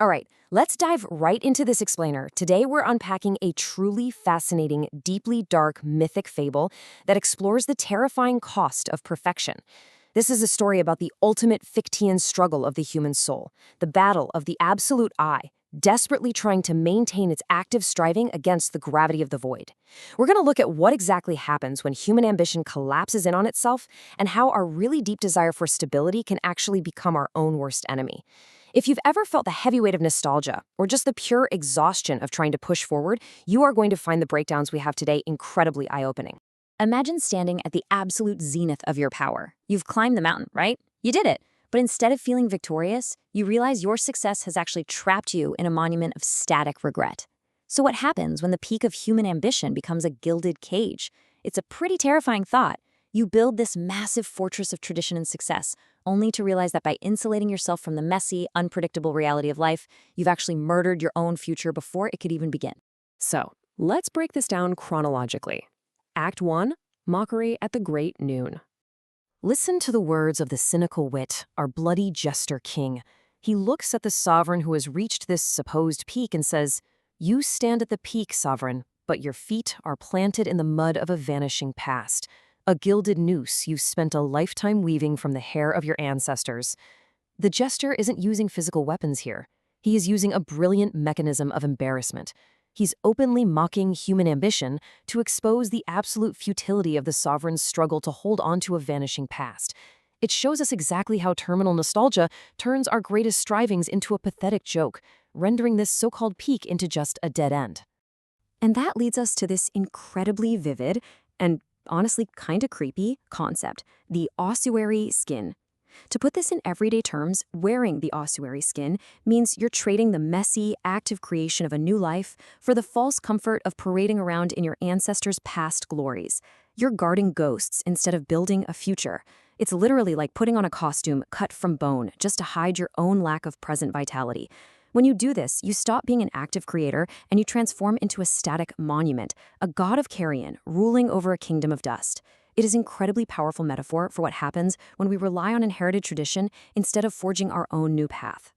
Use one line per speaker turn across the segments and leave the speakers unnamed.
All right, let's dive right into this explainer. Today, we're unpacking a truly fascinating, deeply dark, mythic fable that explores the terrifying cost of perfection. This is a story about the ultimate Fichtean struggle of the human soul, the battle of the absolute I, desperately trying to maintain its active striving against the gravity of the void. We're going to look at what exactly happens when human ambition collapses in on itself and how our really deep desire for stability can actually become our own worst enemy. If you've ever felt the heavy weight of nostalgia or just the pure exhaustion of trying to push forward, you are going to find the breakdowns we have today incredibly eye-opening. Imagine standing at the absolute zenith of your power. You've climbed the mountain, right? You did it. But instead of feeling victorious, you realize your success has actually trapped you in a monument of static regret. So what happens when the peak of human ambition becomes a gilded cage? It's a pretty terrifying thought. You build this massive fortress of tradition and success, only to realize that by insulating yourself from the messy, unpredictable reality of life, you've actually murdered your own future before it could even begin. So, let's break this down chronologically. Act 1, Mockery at the Great Noon. Listen to the words of the cynical wit, our bloody jester king. He looks at the sovereign who has reached this supposed peak and says, "You stand at the peak, sovereign, but your feet are planted in the mud of a vanishing past. A gilded noose you spent a lifetime weaving from the hair of your ancestors." The jester isn't using physical weapons here. He is using a brilliant mechanism of embarrassment. He's openly mocking human ambition to expose the absolute futility of the sovereign's struggle to hold on to a vanishing past. It shows us exactly how terminal nostalgia turns our greatest strivings into a pathetic joke, rendering this so-called peak into just a dead end. And that leads us to this incredibly vivid and honestly kinda creepy concept, the ossuary skin. To put this in everyday terms, wearing the ossuary skin means you're trading the messy, active creation of a new life for the false comfort of parading around in your ancestors' past glories. You're guarding ghosts instead of building a future. It's literally like putting on a costume cut from bone just to hide your own lack of present vitality. When you do this, you stop being an active creator and you transform into a static monument, a god of carrion ruling over a kingdom of dust. It is an incredibly powerful metaphor for what happens when we rely on inherited tradition instead of forging our own new path.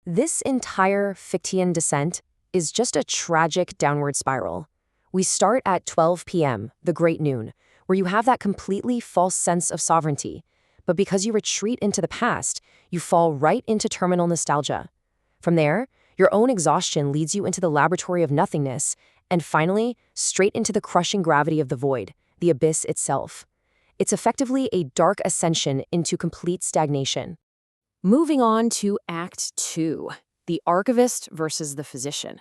This entire Fichtean descent is just a tragic downward spiral. We start at 12 p.m., the Great Noon, where you have that completely false sense of sovereignty. But because you retreat into the past, you fall right into terminal nostalgia. From there, your own exhaustion leads you into the laboratory of nothingness, and finally, straight into the crushing gravity of the void, the abyss itself. It's effectively a dark ascension into complete stagnation. Moving on to Act 2, the archivist versus the physician.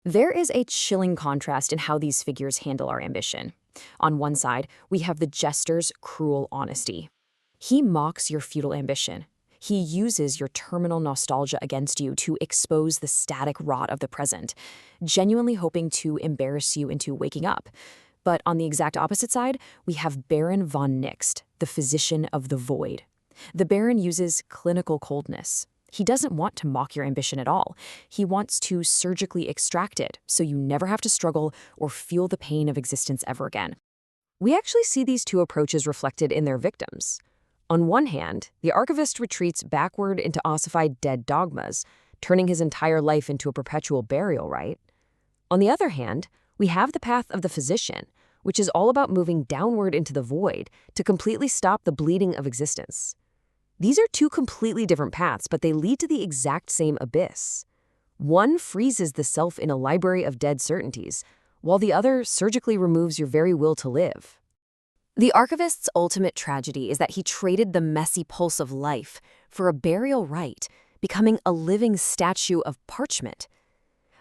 There is a chilling contrast in how these figures handle our ambition. On one side, we have the jester's cruel honesty. He mocks your futile ambition. He uses your terminal nostalgia against you to expose the static rot of the present, genuinely hoping to embarrass you into waking up. But on the exact opposite side, we have Baron von Nixt, the physician of the void. The Baron uses clinical coldness. He doesn't want to mock your ambition at all. He wants to surgically extract it so you never have to struggle or feel the pain of existence ever again. We actually see these two approaches reflected in their victims. On one hand, the archivist retreats backward into ossified dead dogmas, turning his entire life into a perpetual burial rite. On the other hand, we have the path of the physician, which is all about moving downward into the void to completely stop the bleeding of existence. These are two completely different paths, but they lead to the exact same abyss. One freezes the self in a library of dead certainties, while the other surgically removes your very will to live. The archivist's ultimate tragedy is that he traded the messy pulse of life for a burial rite, becoming a living statue of parchment.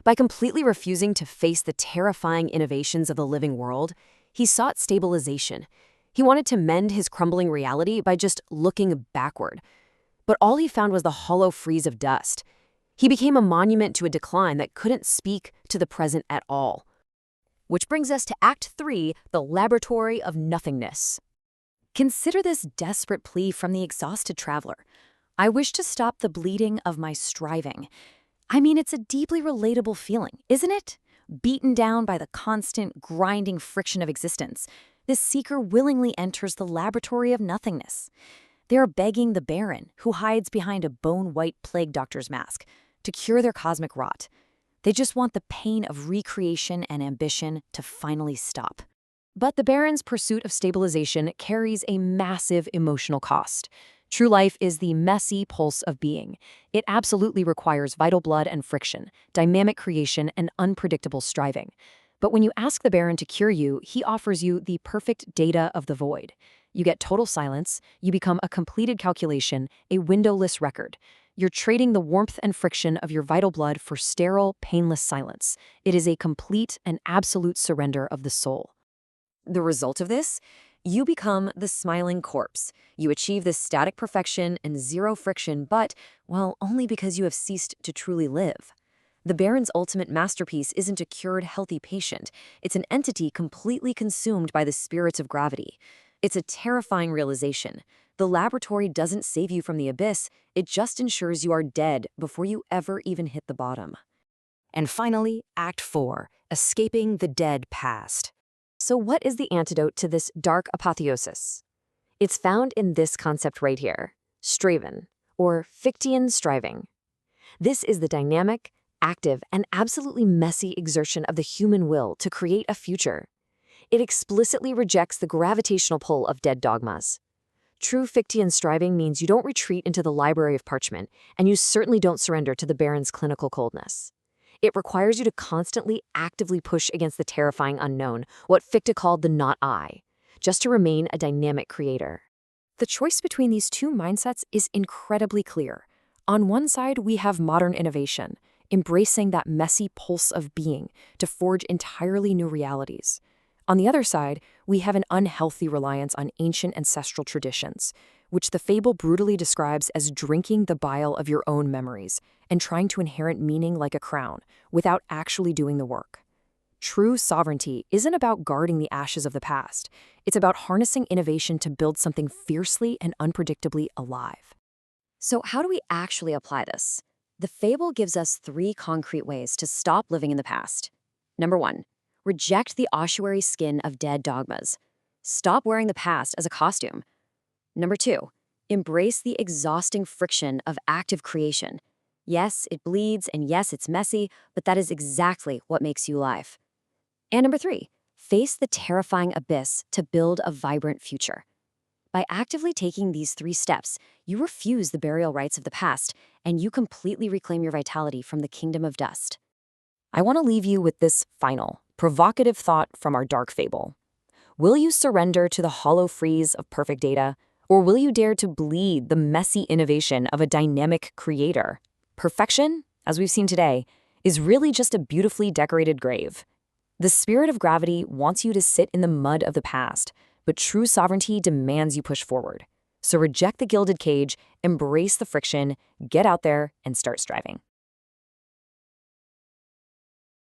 By completely refusing to face the terrifying innovations of the living world, he sought stabilization. He wanted to mend his crumbling reality by just looking backward. But all he found was the hollow frieze of dust. He became a monument to a decline that couldn't speak to the present at all. Which brings us to Act 3, the laboratory of nothingness. Consider this desperate plea from the exhausted traveler. I wish to stop the bleeding of my striving. I mean, it's a deeply relatable feeling, isn't it? Beaten down by the constant, grinding friction of existence, this seeker willingly enters the laboratory of nothingness. They are begging the Baron, who hides behind a bone-white plague doctor's mask,
to cure their cosmic rot. They just want the pain of recreation and ambition to finally stop.
But the Baron's pursuit of stabilization carries a massive emotional cost. True life is the messy pulse of being. It absolutely requires vital blood and friction, dynamic creation, and unpredictable striving. But when you ask the Baron to cure you, he offers you the perfect data of the void. You get total silence, you become a completed calculation, a windowless record. You're trading the warmth and friction of your vital blood for sterile, painless silence. It is a complete and absolute surrender of the soul. The result of this? You become the smiling corpse. You achieve this static perfection and zero friction, but, well, only because you have ceased to truly live. The Baron's ultimate masterpiece isn't a cured, healthy patient. It's an entity completely consumed by the spirits of gravity. It's a terrifying realization. The laboratory doesn't save you from the abyss, it just ensures you are dead before you ever even hit the bottom.
And finally, Act 4, Escaping the Dead Past.
So what is the antidote to this dark apotheosis? It's found in this concept right here, Straven, or Fichtean striving. This is the dynamic, active, and absolutely messy exertion of the human will to create a future. It explicitly rejects the gravitational pull of dead dogmas. True Fichtean striving means you don't retreat into the library of parchment, and you certainly don't surrender to the Baron's clinical coldness. It requires you to constantly, actively push against the terrifying unknown, what Fichte called the not I, just to remain a dynamic creator. The choice between these two mindsets is incredibly clear. On one side, we have modern innovation, embracing that messy pulse of being to forge entirely new realities. On the other side, we have an unhealthy reliance on ancient ancestral traditions, which the fable brutally describes as drinking the bile of your own memories and trying to inherit meaning like a crown without actually doing the work. True sovereignty isn't about guarding the ashes of the past. It's about harnessing innovation to build something fiercely and unpredictably alive. So how do we actually apply this? The fable gives us 3 concrete ways to stop living in the past. Number 1, reject the ossuary skin of dead dogmas. Stop wearing the past as a costume. Number 2, embrace the exhausting friction of active creation. Yes, it bleeds, and yes, it's messy, but that is exactly what makes you alive. And number 3, face the terrifying abyss to build a vibrant future. By actively taking these 3 steps, you refuse the burial rites of the past, and you completely reclaim your vitality from the kingdom of dust. I want to leave you with this final, provocative thought from our dark fable. Will you surrender to the hollow frieze of perfect data, or will you dare to bleed the messy innovation of a dynamic creator? Perfection, as we've seen today, is really just a beautifully decorated grave. The spirit of gravity wants you to sit in the mud of the past, but true sovereignty demands you push forward. So reject the gilded cage, embrace the friction, get out there, and start striving.